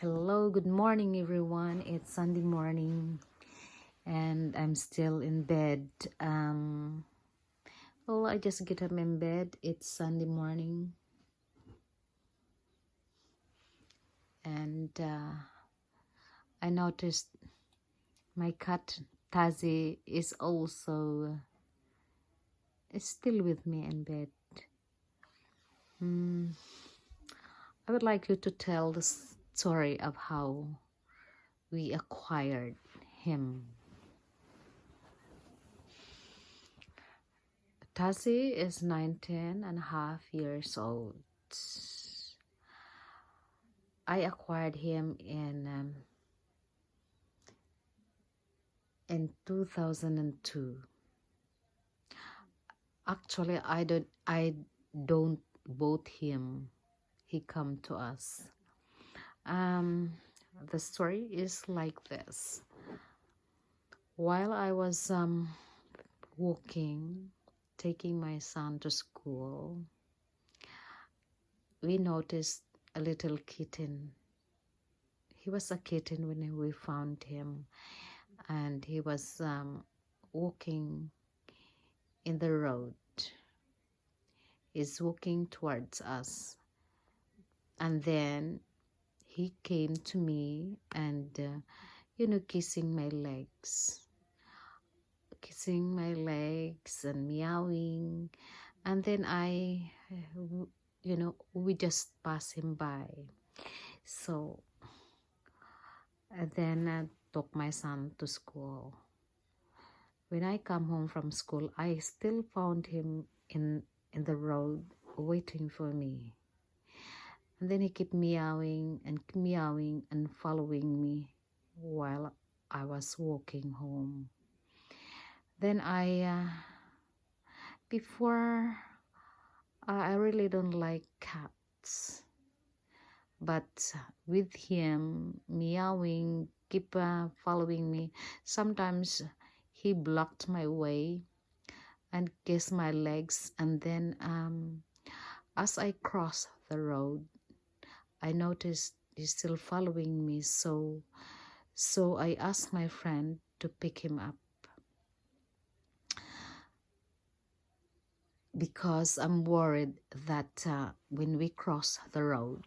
Hello, good morning, everyone. It's Sunday morning, and I'm still in bed. Well, I just get up in bed. It's Sunday morning, and I noticed my cat Tazzy is still with me in bed. I would like you to tell the story of how we acquired him. Tazzy is 19 and a half years old. I acquired him in 2002. Actually, I don't vote him. He come to us. The story is like this. While I was walking, taking my son to school, we noticed a little kitten. He was a kitten when we found him, and he was walking in the road. He's walking towards us, and then he came to me and kissing my legs and meowing, and then we just pass him by. So and then I took my son to school. When I come home from school, I still found him in the road waiting for me. And then he kept meowing and following me while I was walking home. Then before, I really don't like cats. But with him meowing, keep following me, sometimes he blocked my way and kissed my legs. And then as I crossed the road, I noticed he's still following me. So I asked my friend to pick him up, because I'm worried that when we cross the road,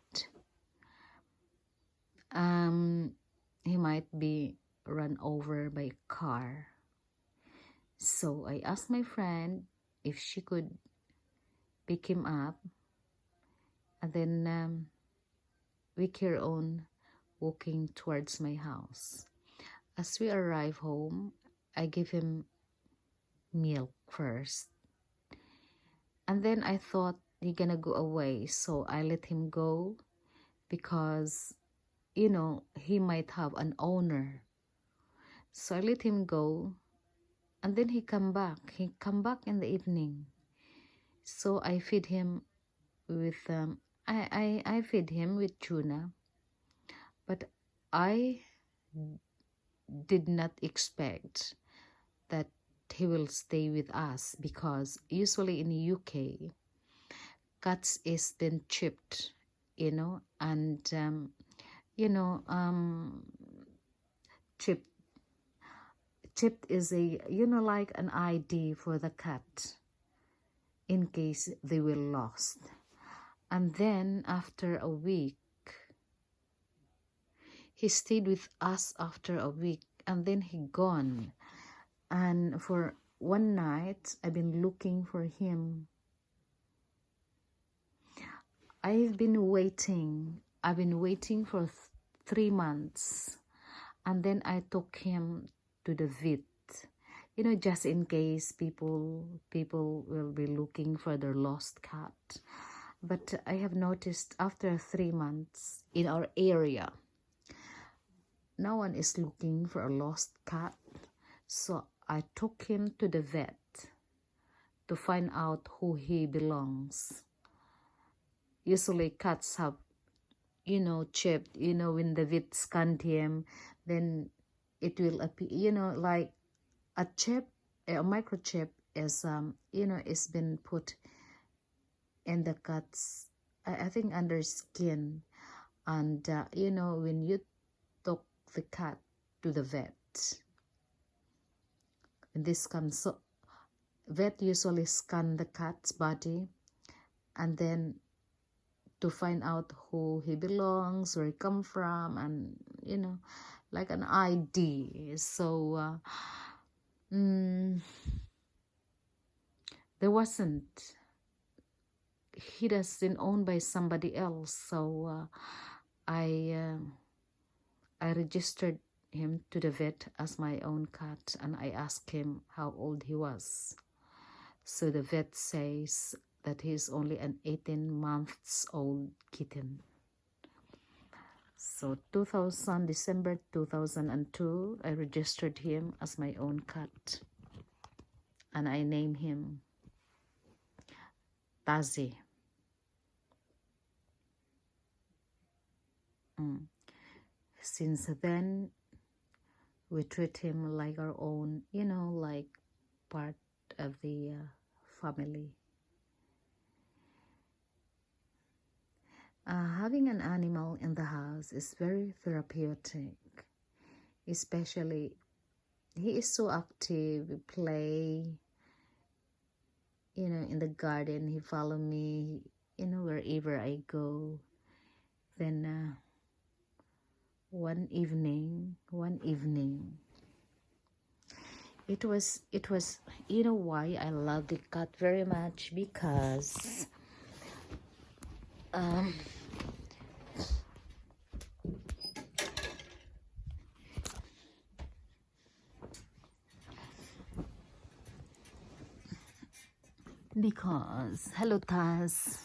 he might be run over by a car. So I asked my friend if she could pick him up, and then we carry on walking towards my house. As we arrive home, I give him milk first, and then I thought he's gonna go away, so I let him go, because he might have an owner. So I let him go, and then he come back in the evening. So I feed him with I feed him with tuna, but I did not expect that he will stay with us, because usually in the UK, cats is been chipped, and chipped is a like an ID for the cat in case they were lost. And then after a week, he stayed with us after a week, and then he gone. And for one night, I've been looking for him. I've been waiting for 3 months, and then I took him to the vet, just in case people will be looking for their lost cat. But I have noticed after 3 months in our area, no one is looking for a lost cat. So I took him to the vet to find out who he belongs. Usually cats have, chipped, when the vet scanned him, then it will appear, like a chip, a microchip is, is been put in the cat's, I think under skin. And you know, when you took the cat to the vet, and this comes, so vet usually scan the cat's body, and then to find out who he belongs, where he come from, and you know, like an ID. So there wasn't, he doesn't owned by somebody else. So I I registered him to the vet as my own cat, and I asked him how old he was. So the vet says that he's only an 18 months old kitten. So December 2002, I registered him as my own cat, and I named him Tazzy. Since then, we treat him like our own, you know, like part of the family. Having an animal in the house is very therapeutic, especially he is so active. We play, you know, in the garden. He follow me, you know, wherever I go. Then one evening, it was, you know why I love the cat very much? Because hello Taz,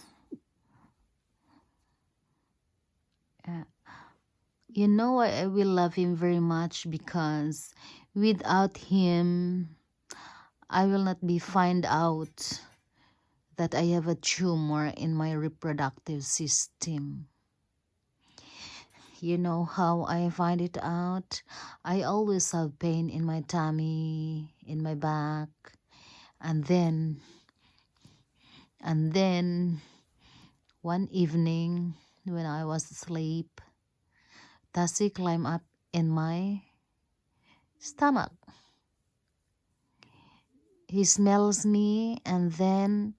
you know I will love him very much, because without him I will not be find out that I have a tumor in my reproductive system. You know how I find it out? I always have pain in my tummy, in my back, and then one evening when I was asleep, Tazzy climbed up in my stomach. He smells me, and then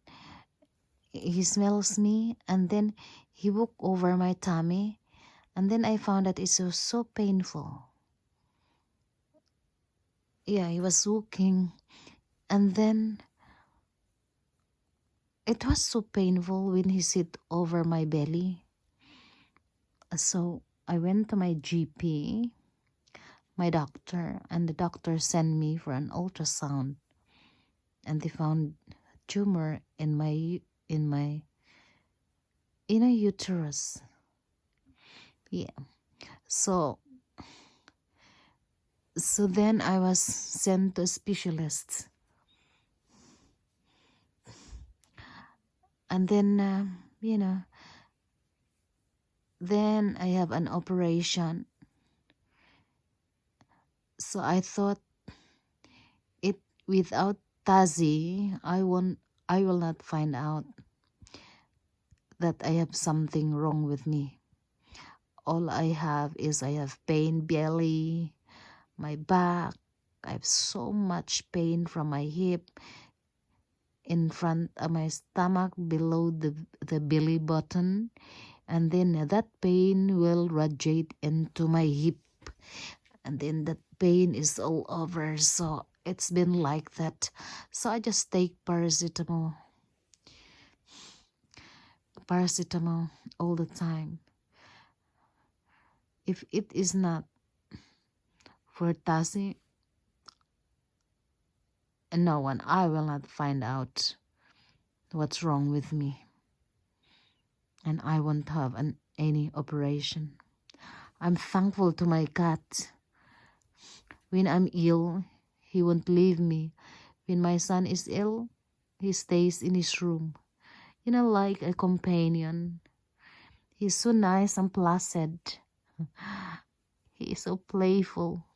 he walked over my tummy, and then I found that it was so painful. Yeah, he was walking, and then it was so painful when he sit over my belly. So I went to my GP, my doctor, and the doctor sent me for an ultrasound, and they found a tumor in my inner uterus. Yeah. So then I was sent to a specialist, and then you know, then I have an operation. So I thought, it without Tazzy, I will not find out that I have something wrong with me. All I have is I have pain belly, my back. I have so much pain from my hip, in front of my stomach, below the belly button, and then that pain will radiate into my hip, and then that pain is all over. So it's been like that. So I just take paracetamol all the time. If it is not for Tazzy, no one, I will not find out what's wrong with me, and I won't have any operation. I'm thankful to my cat. When I'm ill, he won't leave me. When my son is ill, he stays in his room, you know, like a companion. He's so nice and placid. He is so playful.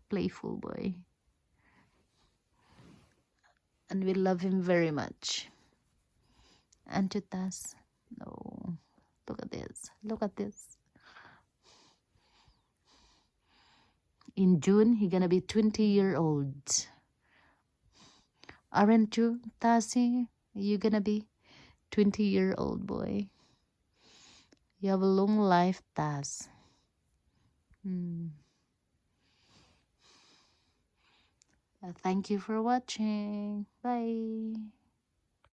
Playful boy. And we love him very much. And to Taz. No. Look at this. Look at this. In June, he gonna be 20-year-old. Aren't you, Tazzy? You gonna be 20-year-old boy. You have a long life, Taz. Thank you for watching. Bye.